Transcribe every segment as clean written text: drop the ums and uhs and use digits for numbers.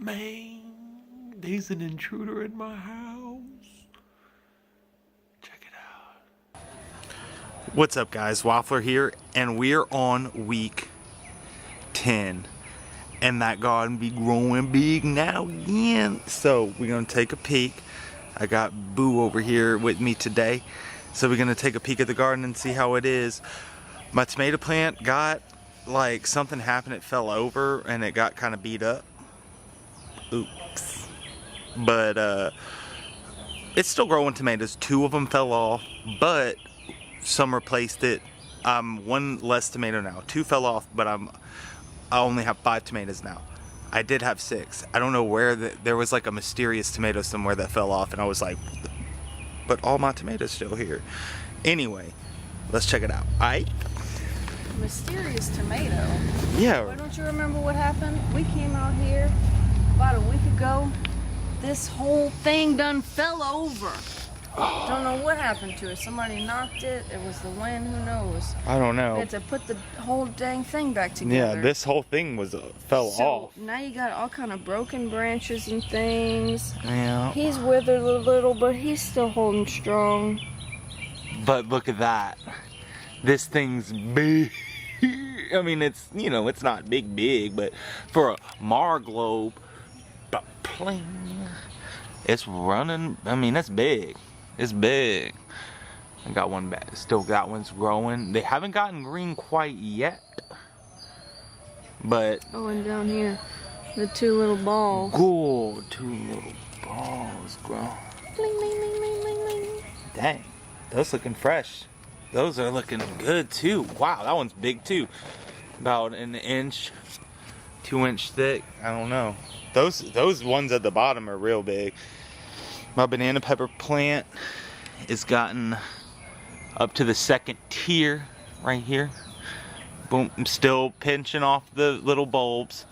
Man, there's an intruder in my house. Check it out. What's up, guys? Waffler here, and we're on week 10. And that garden be growing big now again. So we're gonna take a peek. I got Boo over here with me today. So we're gonna take a peek at the garden and see how it is. My tomato plant got, like, something happened, it fell over and it got kind of beat up. Oops. But it's still growing tomatoes. 2 of them fell off, but some replaced it. One less tomato now. 2 fell off, but I only have 5 tomatoes now. I did have 6. I don't know where there was like a mysterious tomato somewhere that fell off, and I was like, but all my tomatoes still here. Anyway, let's check it out. Aight? Mysterious tomato. Yeah. Why don't you remember what happened? We came out here about a week ago. This whole thing done fell over. Don't know what happened to it. Somebody knocked it. It was the wind. Who knows? I don't know. We had to put the whole dang thing back together. Yeah, this whole thing fell off. Now you got all kind of broken branches and things. Yeah. He's withered a little, but he's still holding strong. But look at that. This thing's big. I mean, it's, you know, it's not big, but for a Marglobe, it's running. I mean, it's big. It's big. I got one back. Still got one's growing. They haven't gotten green quite yet. But. Oh, and down here, the 2 little balls. Cool. 2 little balls growing. Bling, bling, bling, bling, bling, bling. Dang. Those looking fresh. Those are looking good too. Wow, that one's big too. About an inch, 2-inch thick. I don't know. Those ones at the bottom are real big. My banana pepper plant is gotten up to the 2nd tier right here. Boom, I'm still pinching off the little bulbs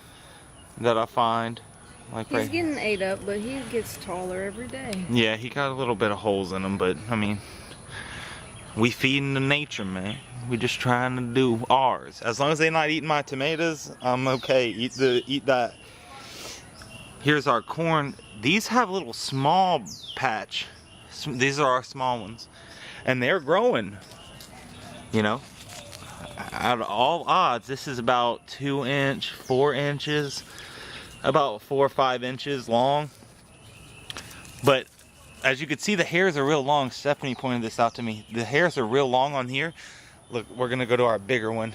that I find. Like He's getting ate up, but he gets taller every day. Yeah, he got a little bit of holes in him, but I mean, we feeding the nature, man. We just trying to do ours. As long as they're not eating my tomatoes, I'm okay. Eat that. Here's our corn. These have a little small patch. These are our small ones. And they're growing. You know? Out of all odds, this is about 2-inch, 4 inches. About 4 or 5 inches long. But as you can see, the hairs are real long. Stephanie pointed this out to me. The hairs are real long on here. Look, we're gonna go to our bigger one.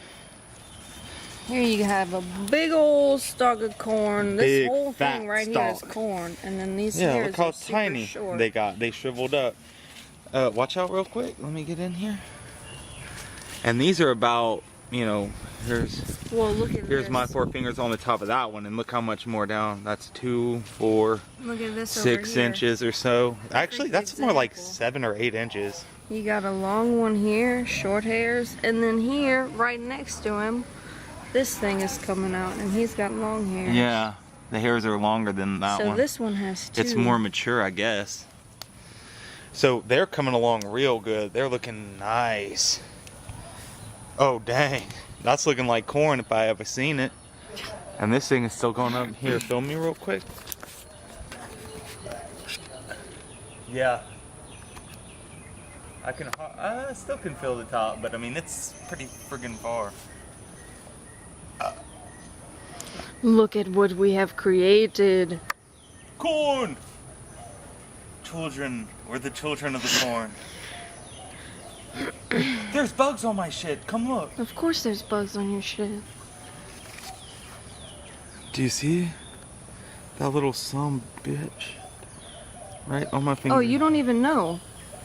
Here you have a big old stalk of corn. This Big, whole thing fat right here is stalk. corn, and then these Yeah, hairs look how are super tiny short. they got. They shriveled up. Watch out real quick. Let me get in here. And these are about, you know, here's this. my 4 fingers on the top of that one, and look how much more down. That's 2, 4, Look at this 6 over here. inches or so. Actually, that's more like example. 7 or 8 inches. You got a long one here, short hairs, and then here, right next to him, this thing is coming out, and he's got long hair. Yeah, the hairs are longer than that one. So this one has 2. It's more mature, I guess. So they're coming along real good. They're looking nice. Oh, dang. That's looking like corn if I ever seen it. And this thing is still going up. Here, film me real quick. Yeah. I still can feel the top, but I mean, it's pretty friggin' far. Look at what we have created. Corn! Children, we're the children of the corn. There's bugs on my shit, come look. Of course there's bugs on your shit. Do you see that little son bitch? Right on my finger. Oh, you don't even know.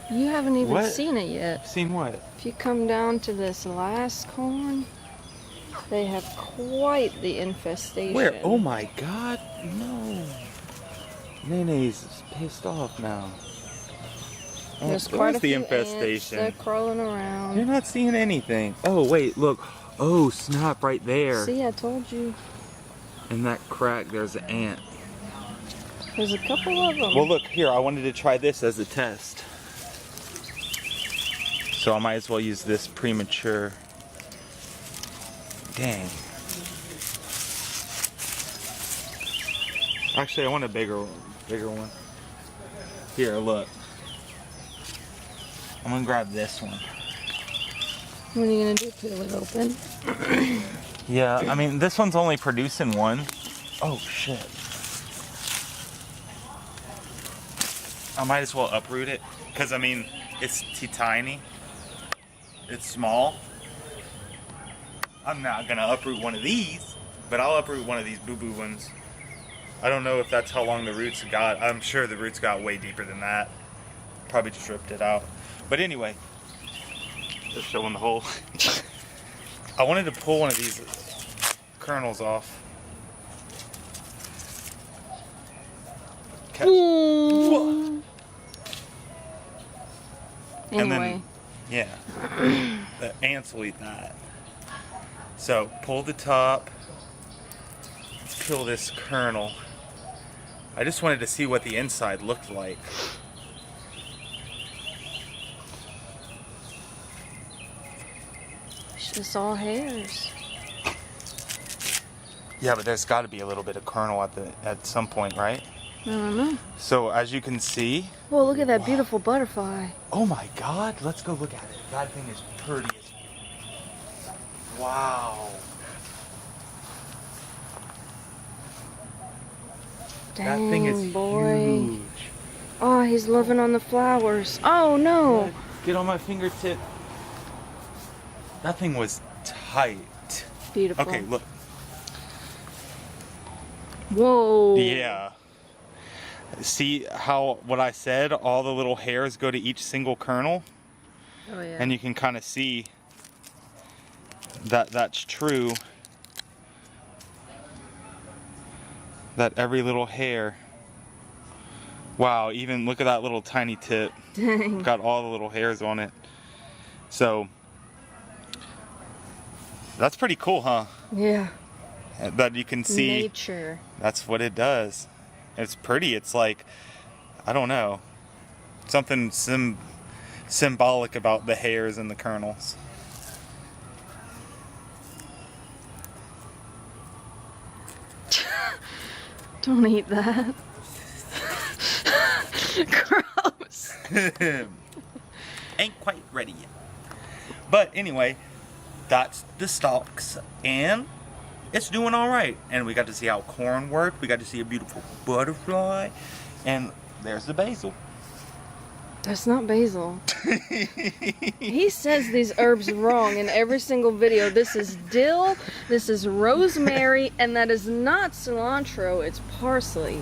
You haven't even What? seen it yet. Seen what? If you come down to this last corn, they have quite the infestation. Where? Oh my god, no. Nene's pissed off now. Oh, There's quite a the few infestation. ants. They're crawling around. You're not seeing anything. Oh wait, look. Oh snap, right there. See, I told you. In that crack, there's an ant. There's a couple of them. Well look, here, I wanted to try this as a test. So I might as well use this premature. Dang. Actually, I want a bigger one. Here, look. I'm gonna grab this one. What are you gonna do? Peel it open? Yeah, I mean, this one's only producing one. Oh, shit. I might as well uproot it. Because, I mean, it's tiny. It's small. I'm not gonna uproot one of these, but I'll uproot one of these boo-boo ones. I don't know if that's how long the roots got. I'm sure the roots got way deeper than that. Probably just ripped it out. But anyway, just showing the hole. I wanted to pull one of these kernels off. Catch. Anyway. And then, yeah, the ants will eat that. So pull the top, peel this kernel. I just wanted to see what the inside looked like. It's just all hairs. Yeah, but there's got to be a little bit of kernel at some point, right? I don't know. So as you can see. Well, look at that beautiful butterfly. Oh my God! Let's go look at it. That thing is pretty. Wow. Dang, That thing is boy. huge. Oh, he's living on the flowers. Oh no. Get on my fingertip. That thing was tight. Beautiful. Okay, look. Whoa. Yeah. See how what I said? All the little hairs go to each single kernel, Oh yeah. and you can kind of see that that's true. That every little hair. Wow, even look at that little tiny tip. Dang. Got all the little hairs on it. So that's pretty cool, huh? Yeah. That you can see. Nature. That's what it does. It's pretty. It's like, I don't know, something symbolic about the hairs and the kernels. Don't eat that. Gross. Ain't quite ready yet. But anyway, that's the stalks, and it's doing all right. And we got to see how corn worked. We got to see a beautiful butterfly, and there's the basil. That's not basil. He says these herbs wrong in every single video. This is dill, this is rosemary, and that is not cilantro, it's parsley.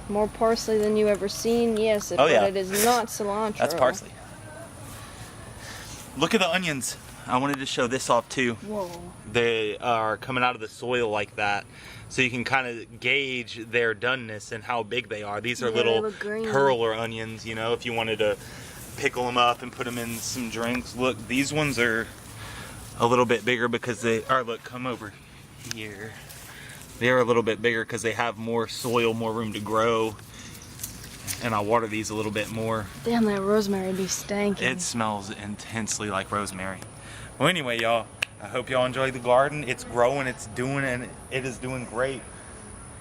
More parsley than you ever seen, yes, Oh, yeah. but it is not cilantro. That's parsley. Look at the onions. I wanted to show this off too. Whoa. They are coming out of the soil like that, so you can kind of gauge their doneness and how big they are. These are Yeah, they little look green. perler onions, you know, if you wanted to pickle them up and put them in some drinks. Look, these ones are a little bit bigger because they are, look, come over here. They're a little bit bigger because they have more soil, more room to grow. And I'll water these a little bit more. Damn, that rosemary be stanky. It smells intensely like rosemary. Well, anyway, y'all, I hope y'all enjoyed the garden. It's growing, it's doing, and it is doing great.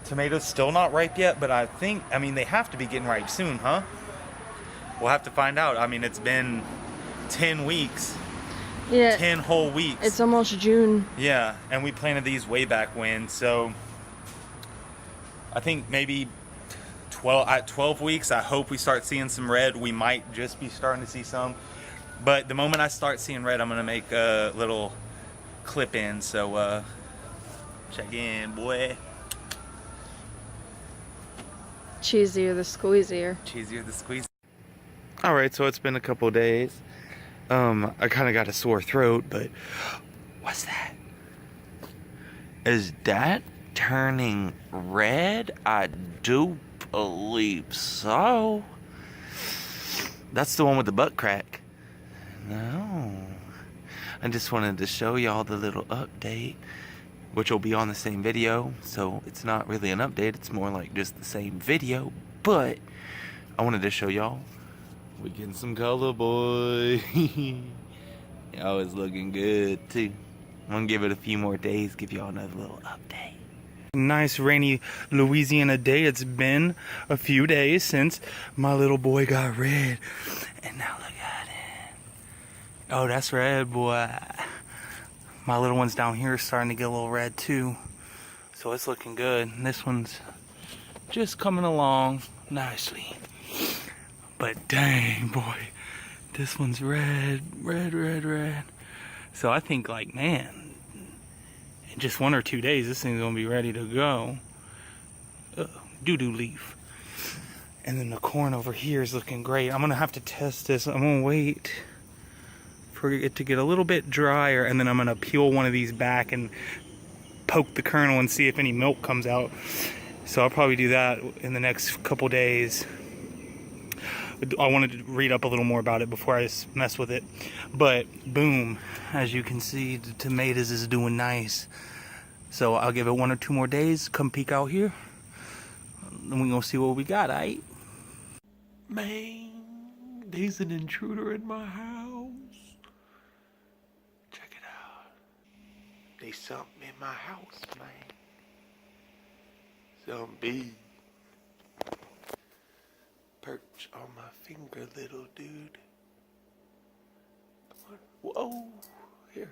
Tomatoes still not ripe yet, but I mean, they have to be getting ripe soon, huh? We'll have to find out. I mean, it's been 10 weeks. Yeah. 10 whole weeks. It's almost June. Yeah, and we planted these way back when, so I think maybe 12 weeks, I hope we start seeing some red. We might just be starting to see some. But the moment I start seeing red, I'm going to make a little clip in. So check in, boy. Cheesier the squeezier. Cheesier the squeeze. Alright, so it's been a couple days. I kind of got a sore throat, but what's that? Is that turning red? I do believe so. That's the one with the butt crack. No. I just wanted to show y'all the little update, which will be on the same video. So it's not really an update, it's more like just the same video. But I wanted to show y'all we getting some color, boy. Y'all is looking good too. I'm gonna give it a few more days, give y'all another little update. Nice rainy Louisiana day. It's been a few days since my little boy got red. And now look at it. Oh, that's red, boy. My little one's down here is starting to get a little red too. So it's looking good. And this one's just coming along nicely. But dang, boy. This one's red, red, red, red. So I think, like, man, in just 1 or 2 days, this thing's gonna be ready to go. Doo-doo leaf. And then the corn over here is looking great. I'm gonna have to test this. I'm gonna wait for it to get a little bit drier, and then I'm gonna peel one of these back and poke the kernel and see if any milk comes out. So I'll probably do that in the next couple days. I wanted to read up a little more about it before I mess with it. But boom, as you can see, the tomatoes is doing nice. So I'll give it 1 or 2 more days. Come peek out here. Then we're gonna see what we got, alright? Man, there's an intruder in my house. Check it out. There's something in my house, man. Some bee. Perch on my finger, little dude. Come on. Whoa. Here.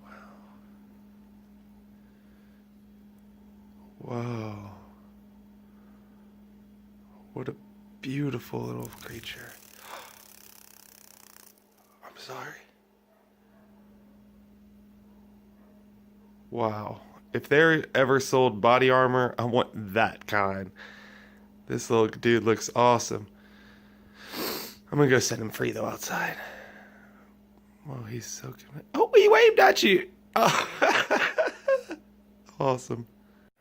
Wow. Whoa. What a beautiful little creature. I'm sorry. Wow. If they're ever sold body armor, I want that kind. This little dude looks awesome. I'm gonna go set him free though outside. Whoa, he's so cute. Oh, he waved at you. Oh. Awesome.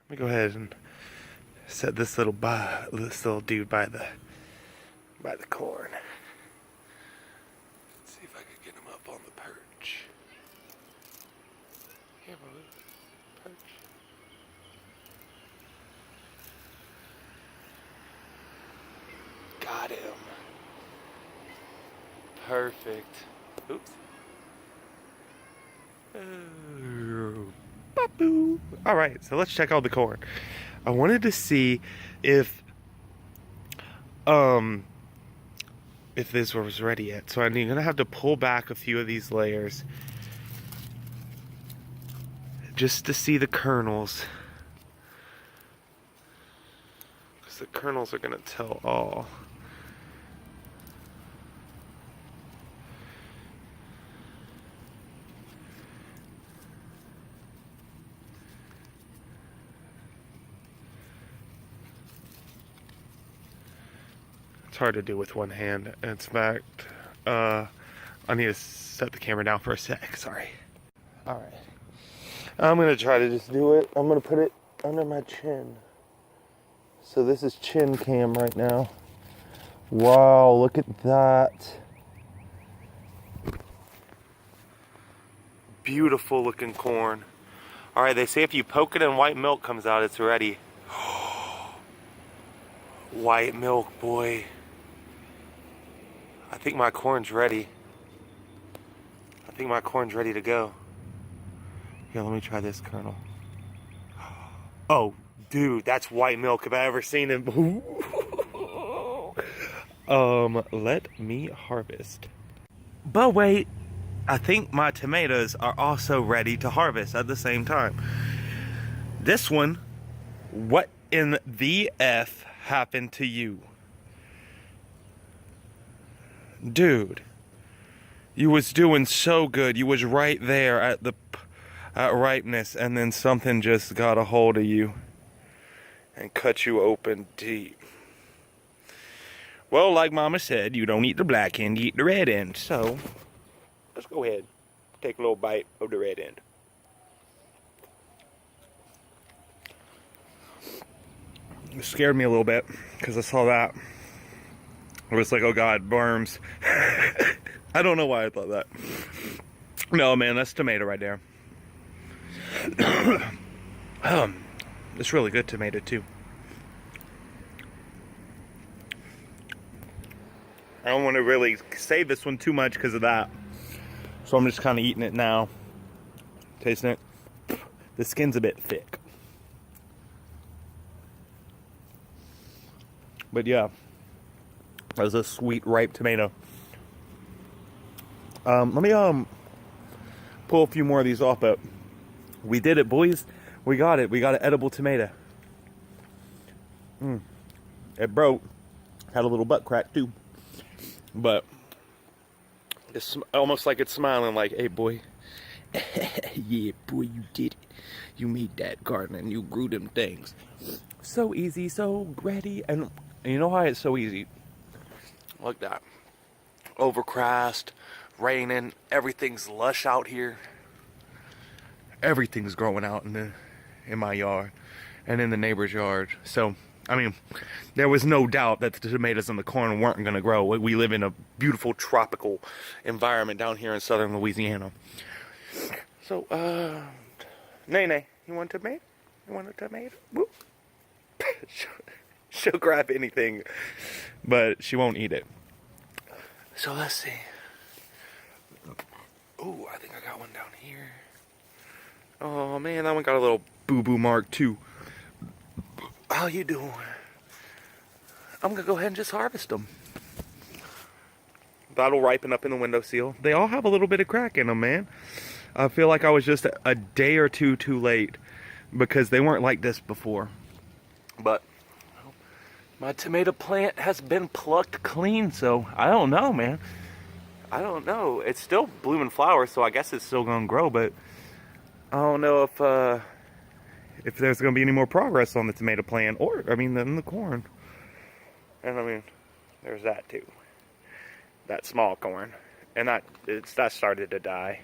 Let me go ahead and set this little dude by the corn. Let's see if I can get him up on the perch. Here, boy. Perch. Got him. Perfect. Oops. All right, so let's check out the corn. I wanted to see if this was ready yet. So I'm gonna have to pull back a few of these layers just to see the kernels, because the kernels are gonna tell all. It's hard to do with one hand. In fact, I need to set the camera down for a sec. Sorry. All right. I'm gonna try to just do it. I'm gonna put it under my chin. So this is chin cam right now. Wow, look at that. Beautiful looking corn. All right, they say if you poke it and white milk comes out, it's ready. White milk, boy. I think my corn's ready. I think my corn's ready to go. Here, let me try this kernel. Oh, dude, that's white milk if I ever seen it. Let me harvest. But wait, I think my tomatoes are also ready to harvest at the same time. This one, what in the F happened to you? Dude, you was doing so good. You was right there at ripeness, and then something just got a hold of you and cut you open deep. Well, like Mama said, you don't eat the black end, you eat the red end. So, let's go ahead, take a little bite of the red end. It scared me a little bit because I saw that. I was like, oh God, worms. I don't know why I thought that. No, man, that's tomato right there. It's really good tomato too. I don't want to really save this one too much because of that. So I'm just kind of eating it now. Tasting it. The skin's a bit thick. But yeah, that's a sweet ripe tomato. Let me pull a few more of these off, but we did it, boys. We got it. We got an edible tomato. It broke. Had a little butt crack too. But it's almost like it's smiling like, hey boy. Yeah, boy, you did it. You made that garden and you grew them things. So easy, so ready. And you know how it's so easy? Look that. Overcast, raining, everything's lush out here. Everything's growing out in my yard and in the neighbor's yard. So, I mean, there was no doubt that the tomatoes and the corn weren't going to grow. We live in a beautiful tropical environment down here in southern Louisiana. So, Nene, you want a tomato? You want a tomato? Whoop. She'll grab anything, but she won't eat it. So let's see. Oh, I think I got one down here. Oh man, that one got a little boo-boo mark too. How you doing? I'm gonna go ahead and just harvest them. That'll ripen up in the windowsill. They all have a little bit of crack in them, man. I feel like I was just a day or two too late because they weren't like this before. But my tomato plant has been plucked clean, so I don't know, man. I don't know. It's still blooming flowers, so I guess it's still gonna grow, but I don't know if there's gonna be any more progress on the tomato plant, or I mean, than the corn. And I mean, there's that too. That small corn, and that started to die.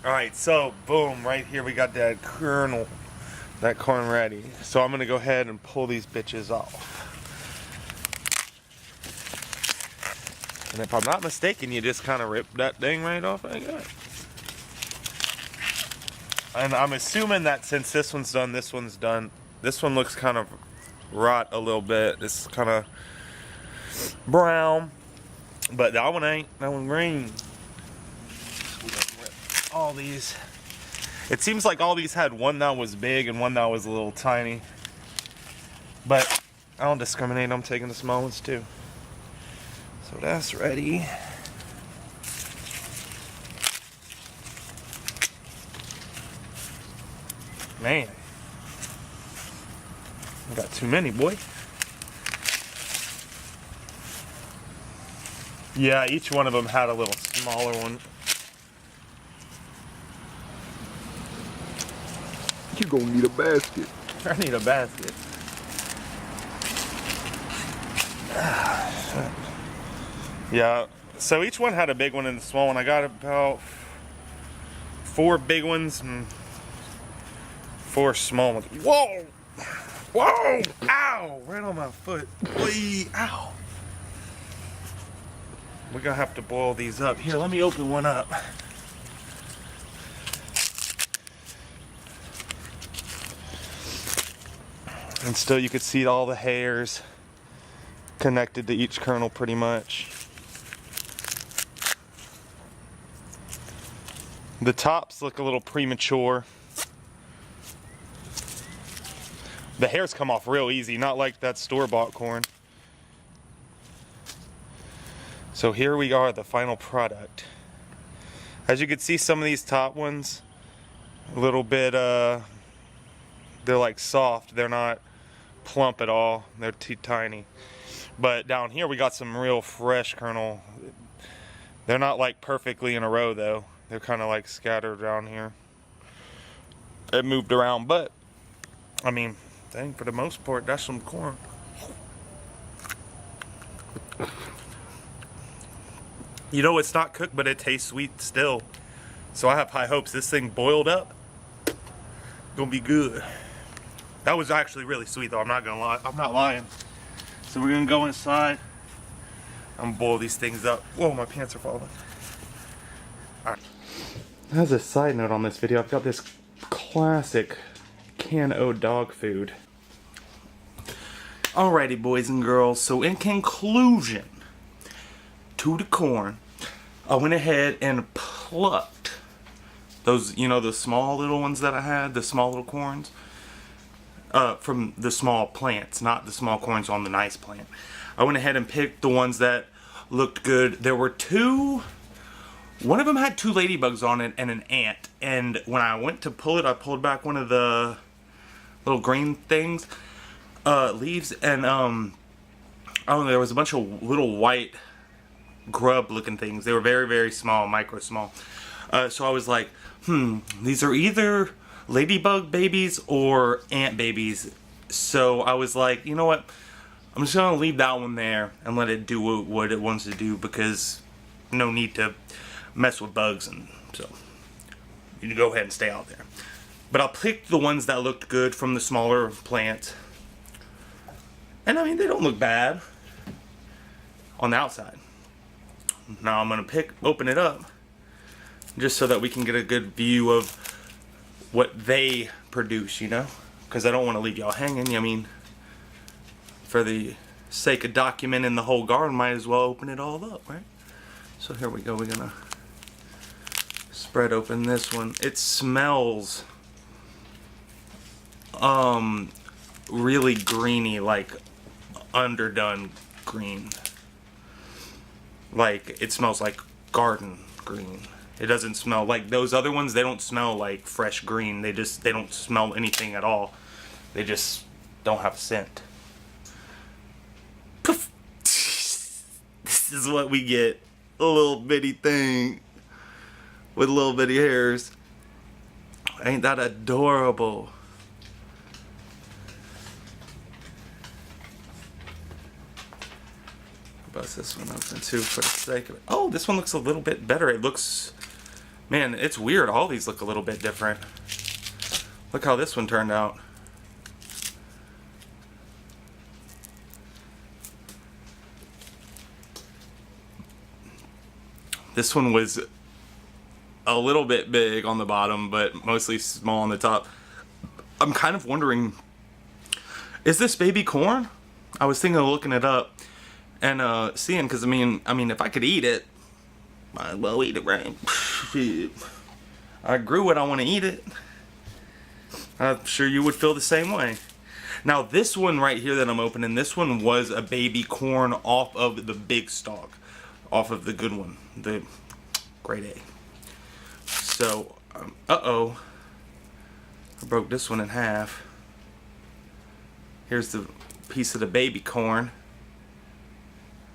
All right, so boom, right here we got that kernel. That corn ready. So I'm gonna go ahead and pull these bitches off. And if I'm not mistaken, you just kind of rip that thing right off like that. And I'm assuming that since this one's done, this one's done. This one looks kind of rot a little bit. It's kind of brown. But that one ain't. That one green. We're gonna rip all these. It seems like all these had one that was big and one that was a little tiny. But I don't discriminate, I'm taking the small ones too. So that's ready. Man. I got too many, boy. Yeah, each one of them had a little smaller one. You gonna need a basket. I need a basket. Yeah, so each one had a big one and a small one. I got about 4 big ones and 4 small ones. Whoa! Whoa! Ow! Right on my foot. Whee! Ow! We're gonna have to boil these up. Here, let me open one up. And still you could see all the hairs connected to each kernel pretty much. The tops look a little premature. The hairs come off real easy, not like that store-bought corn. So here we are, the final product. As you can see, some of these top ones, a little bit, they're like soft. They're not plump at all. They're too tiny. But down here we got some real fresh kernel. They're not like perfectly in a row though. They're kind of like scattered around here. It moved around, but I mean, dang, for the most part, that's some corn. You know, it's not cooked, but it tastes sweet still. So I have high hopes. This thing boiled up, gonna be good. That was actually really sweet though, I'm not gonna lie. I'm not lying. So we're gonna go inside. I'm gonna boil these things up. Whoa, my pants are falling. All right. As a side note on this video, I've got this classic can-o dog food. Alrighty, boys and girls, so in conclusion to the corn, I went ahead and plucked those, you know, the small little ones that I had, the small little corns, from the small plants, not the small corns on the nice plant. I went ahead and picked the ones that looked good. There were two, one of them had 2 ladybugs on it and an ant. And when I went to pull it, I pulled back one of the little green things, leaves, and oh, there was a bunch of little white grub looking things. They were very, very small, micro small. So I was like, these are either ladybug babies or ant babies. So I was like, you know what, I'm just gonna leave that one there and let it do what it wants to do, because no need to mess with bugs, and so you go ahead and stay out there. But I'll pick the ones that looked good from the smaller plants. And I mean, they don't look bad on the outside. Now I'm gonna open it up, just so that we can get a good view of what they produce, you know? Because I don't want to leave y'all hanging. I mean, for the sake of documenting the whole garden, might as well open it all up, right? So here we go. We're gonna spread open this one. It smells really greeny, like underdone green. Like, it smells like garden green. It doesn't smell like those other ones. They don't smell like fresh green. They don't smell anything at all. They just don't have a scent. Poof. This is what we get. A little bitty thing with little bitty hairs. Ain't that adorable? Bust this one open too for the sake of it. Oh, this one looks a little bit better. It looks, man, it's weird. All these look a little bit different. Look how this one turned out. This one was a little bit big on the bottom, but mostly small on the top. I'm kind of wondering, is this baby corn? I was thinking of looking it up and seeing, because I mean, if I could eat it, might as well eat it, right? I grew it, I want to eat it. I'm sure you would feel the same way. Now this one right here that I'm opening, this one was a baby corn off of the big stalk, off of the good one, the grade A. So, uh-oh, I broke this one in half. Here's the piece of the baby corn.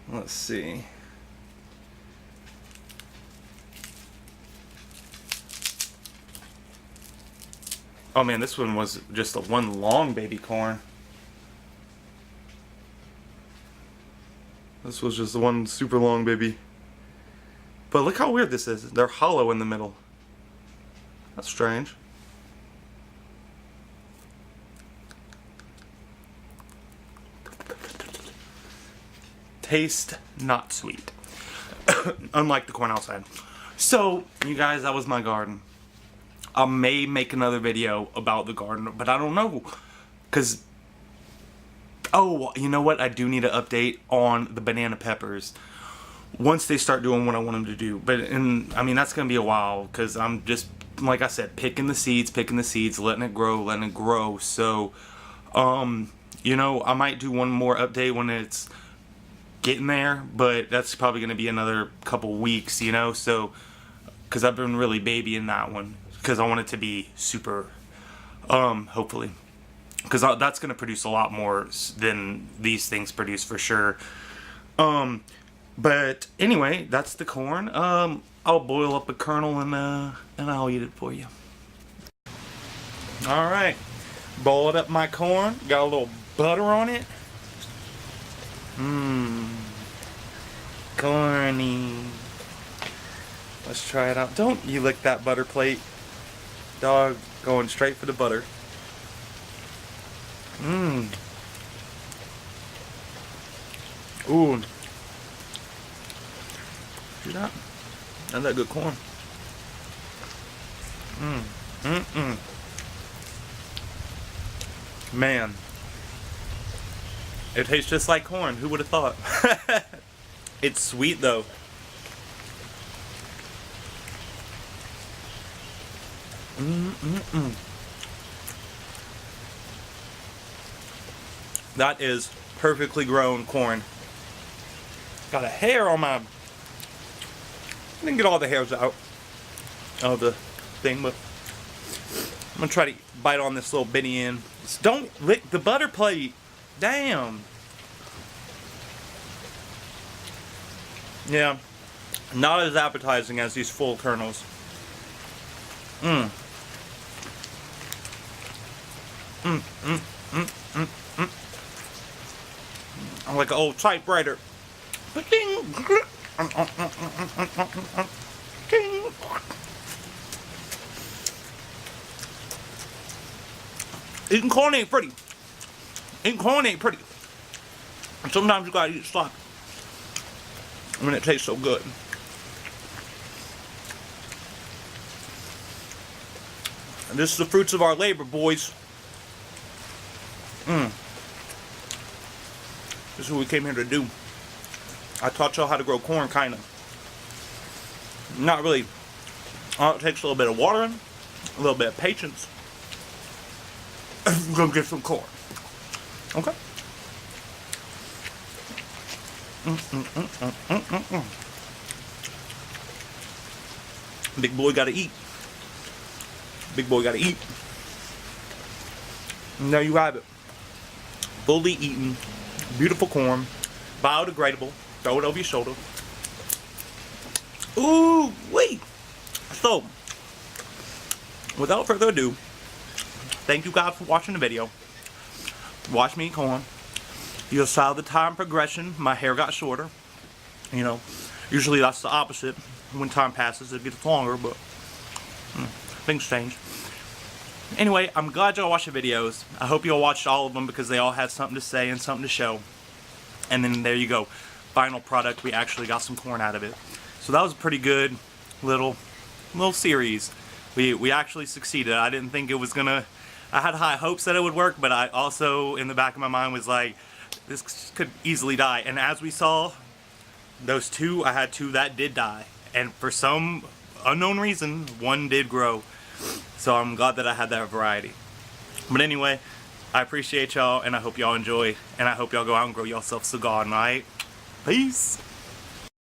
Let's see. Oh man, this one was just a one long baby corn. This was just the one super long baby. But look how weird this is. They're hollow in the middle. That's strange. Taste not sweet. Unlike the corn outside. So, you guys, that was my garden. I may make another video about the garden, but I don't know. Because, oh, you know what? I do need an update on the banana peppers once they start doing what I want them to do. But, I mean, that's going to be a while, because I'm just, like I said, picking the seeds, letting it grow. So, you know, I might do one more update when it's getting there, but that's probably going to be another couple weeks, you know, so, because I've been really babying that one, because I want it to be super, hopefully, because that's going to produce a lot more than these things produce for sure. But anyway, that's the corn. I'll boil up a kernel and I'll eat it for you. All right, boiled up my corn, got a little butter on it. Corny. Let's try it out. Don't you lick that butter plate. Dog, going straight for the butter. Ooh. See that? That's that good corn. Man. It tastes just like corn. Who would have thought? It's sweet though. That is perfectly grown corn. Got a hair on my... I didn't get all the hairs out of the thing, but I'm gonna try to bite on this little bitty end. Just don't lick the butter plate. Damn. Yeah, not as appetizing as these full kernels. I'm like an old typewriter. Ding. Ding. Eating corn ain't pretty. Eating corn ain't pretty. And sometimes you gotta eat it sloppy when it tastes so good. And this is the fruits of our labor, boys. This is what we came here to do. I taught y'all how to grow corn, kinda. Not really. It takes a little bit of watering, a little bit of patience. We're gonna get some corn. Okay? Big boy gotta eat. Big boy gotta eat. And there you have it. Fully eaten, beautiful corn, biodegradable. Throw it over your shoulder. Ooh, wait. So, without further ado, thank you guys for watching the video. Watch me eat corn. You'll saw the time progression. My hair got shorter. You know, usually that's the opposite. When time passes, it gets longer, but things change. Anyway, I'm glad y'all watched the videos. I hope y'all watched all of them because they all had something to say and something to show. And then there you go. Final product, we actually got some corn out of it. So that was a pretty good little series. We actually succeeded. I didn't think it was gonna... I had high hopes that it would work, but I also, in the back of my mind, was like, this could easily die. And as we saw, those two, I had two that did die. And for some unknown reason, one did grow. So I'm glad that I had that variety. But anyway, I appreciate y'all, and I hope y'all enjoy, and I hope y'all go out and grow yourself some garden, alright? Peace!